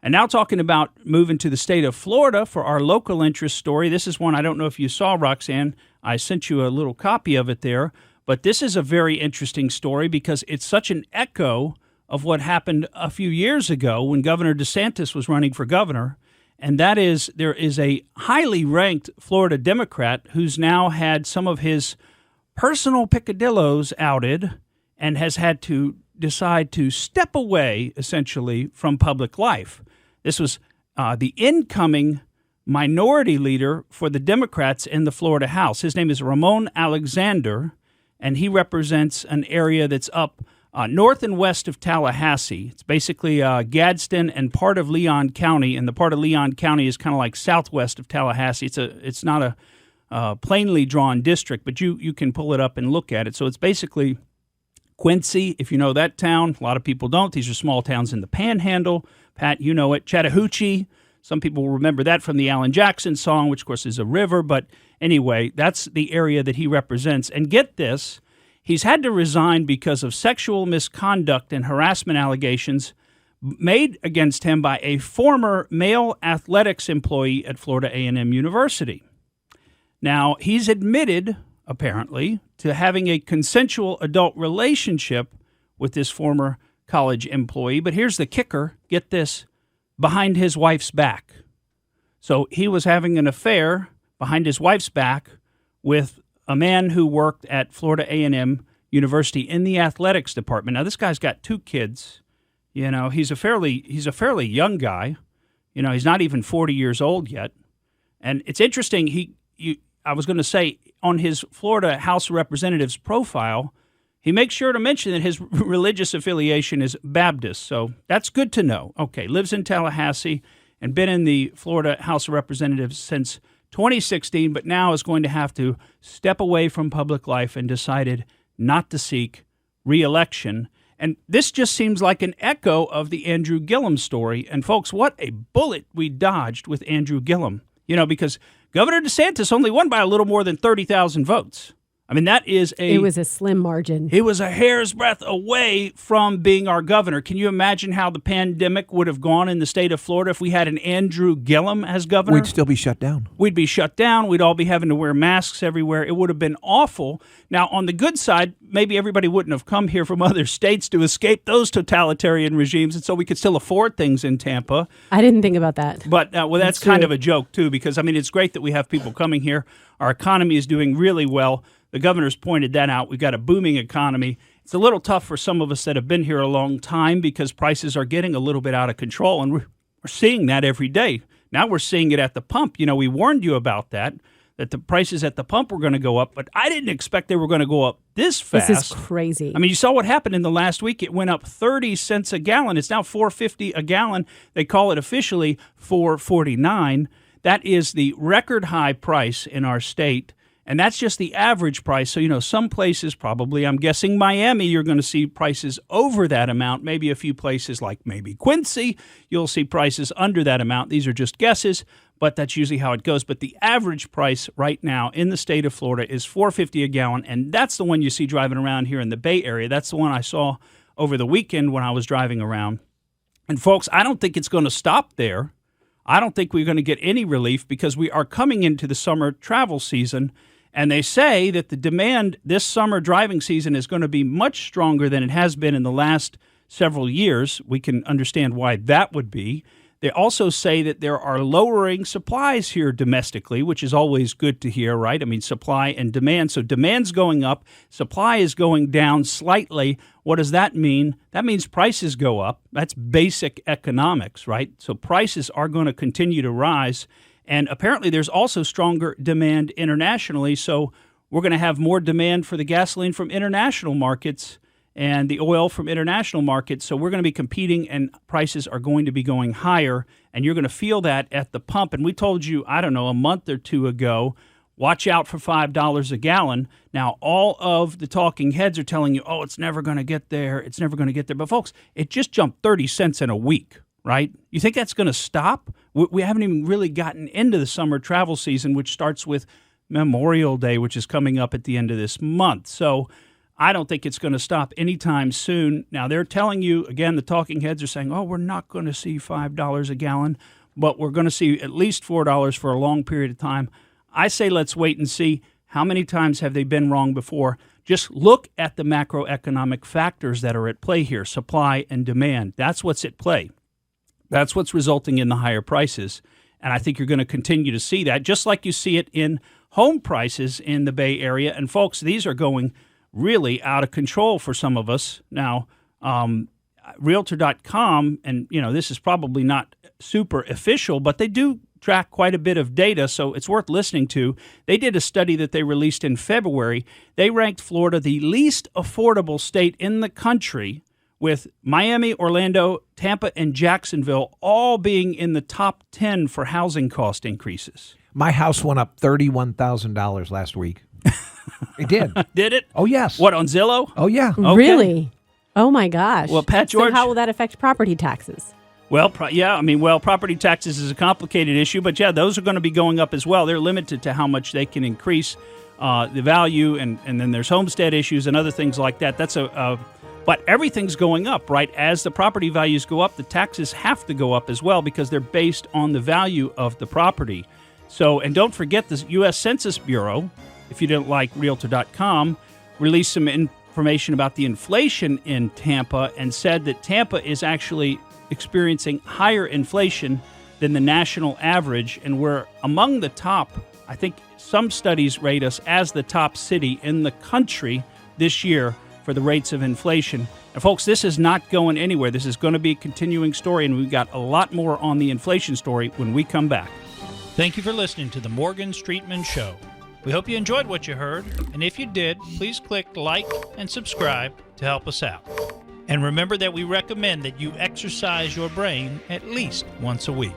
And now talking about moving to the state of Florida for our local interest story. This is one I don't know if you saw, Roxanne. I sent you a little copy of it there. But this is a very interesting story because it's such an echo of what happened a few years ago when Governor DeSantis was running for governor. And that is, there is a highly ranked Florida Democrat who's now had some of his personal peccadillos outed and has had to decide to step away, essentially, from public life. This was the incoming minority leader for the Democrats in the Florida House. His name is Ramon Alexander, and he represents an area that's up north and west of Tallahassee. It's basically Gadsden and part of Leon County, and the part of Leon County is kind of like southwest of Tallahassee. It's not a plainly drawn district, but you can pull it up and look at it. So it's basically Quincy, if you know that town. A lot of people don't. These are small towns in the Panhandle. Pat, you know it. Chattahoochee. Some people will remember that from the Alan Jackson song, which, of course, is a river. But anyway, that's the area that he represents. And get this, he's had to resign because of sexual misconduct and harassment allegations made against him by a former male athletics employee at Florida A&M University. Now, he's admitted, apparently, to having a consensual adult relationship with this former college employee. But here's the kicker, get this, behind his wife's back. So he was having an affair behind his wife's back with a man who worked at Florida A&M University in the athletics department. Now, this guy's got 2 kids. You know, he's a fairly young guy. You know, he's not even 40 years old yet. And it's interesting, I was going to say, on his Florida House of Representatives profile, he makes sure to mention that his religious affiliation is Baptist. So that's good to know. Okay, lives in Tallahassee and been in the Florida House of Representatives since 2016, but now is going to have to step away from public life and decided not to seek re-election. And this just seems like an echo of the Andrew Gillum story. And folks, what a bullet we dodged with Andrew Gillum. You know, because Governor DeSantis only won by a little more than 30,000 votes. I mean, it was a slim margin. He was a hair's breadth away from being our governor. Can you imagine how the pandemic would have gone in the state of Florida if we had an Andrew Gillum as governor? We'd still be shut down. We'd be shut down. We'd all be having to wear masks everywhere. It would have been awful. Now, on the good side, maybe everybody wouldn't have come here from other states to escape those totalitarian regimes, and so we could still afford things in Tampa. I didn't think about that. But, that's kind of a joke, too, because, I mean, it's great that we have people coming here. Our economy is doing really well. The governor's pointed that out. We've got a booming economy. It's a little tough for some of us that have been here a long time because prices are getting a little bit out of control, and we're seeing that every day. Now we're seeing it at the pump. You know, we warned you about that the prices at the pump were going to go up, but I didn't expect they were going to go up this fast. This is crazy. I mean, you saw what happened in the last week. It went up 30 cents a gallon. It's now $4.50 a gallon. They call it officially $4.49. That is the record high price in our state. And that's just the average price. So, you know, some places probably, I'm guessing Miami, you're going to see prices over that amount. Maybe a few places like maybe Quincy, you'll see prices under that amount. These are just guesses, but that's usually how it goes. But the average price right now in the state of Florida is $4.50 a gallon, and that's the one you see driving around here in the Bay Area. That's the one I saw over the weekend when I was driving around. And folks, I don't think it's going to stop there. I don't think we're going to get any relief because we are coming into the summer travel season. And they say that the demand this summer driving season is going to be much stronger than it has been in the last several years. We can understand why that would be. They also say that there are lowering supplies here domestically, which is always good to hear, right? I mean, supply and demand. So demand's going up, supply is going down slightly. What does that mean? That means prices go up. That's basic economics, right? So prices are going to continue to rise. And apparently there's also stronger demand internationally, so we're going to have more demand for the gasoline from international markets and the oil from international markets. So we're going to be competing, and prices are going to be going higher, and you're going to feel that at the pump. And we told you, I don't know, a month or two ago, watch out for $5 a gallon. Now, all of the talking heads are telling you, oh, it's never going to get there. It's never going to get there. But, folks, it just jumped 30 cents in a week. Right? You think that's going to stop? We haven't even really gotten into the summer travel season, which starts with Memorial Day, which is coming up at the end of this month. So I don't think it's going to stop anytime soon. Now, they're telling you, again, the talking heads are saying, we're not going to see $5 a gallon, but we're going to see at least $4 for a long period of time. I say let's wait and see. How many times have they been wrong before? Just look at the macroeconomic factors that are at play here, supply and demand. That's what's at play. That's what's resulting in the higher prices. And I think you're going to continue to see that, just like you see it in home prices in the Bay Area. And folks, these are going really out of control for some of us. Now, Realtor.com, and this is probably not super official, but they do track quite a bit of data, so it's worth listening to. They did a study that they released in February. They ranked Florida the least affordable state in the country, with Miami, Orlando, Tampa, and Jacksonville all being in the top 10 for housing cost increases. My house went up $31,000 last week. It did. Did it? Oh, yes. What, on Zillow? Oh, yeah. Okay. Really? Oh, my gosh. Well, Pat George. So how will that affect property taxes? Well, property taxes is a complicated issue, but yeah, those are going to be going up as well. They're limited to how much they can increase the value, and then there's homestead issues and other things like that. But everything's going up, right? As the property values go up, the taxes have to go up as well because they're based on the value of the property. So, and don't forget the U.S. Census Bureau, if you didn't like Realtor.com, released some information about the inflation in Tampa and said that Tampa is actually experiencing higher inflation than the national average, and we're among the top. I think some studies rate us as the top city in the country this year for the rates of inflation. And folks, this is not going anywhere. This is going to be a continuing story, and we've got a lot more on the inflation story when we come back. Thank you for listening to the Morgan Streetman Show. We hope you enjoyed what you heard, and if you did, please click like and subscribe to help us out. And remember that we recommend that you exercise your brain at least once a week.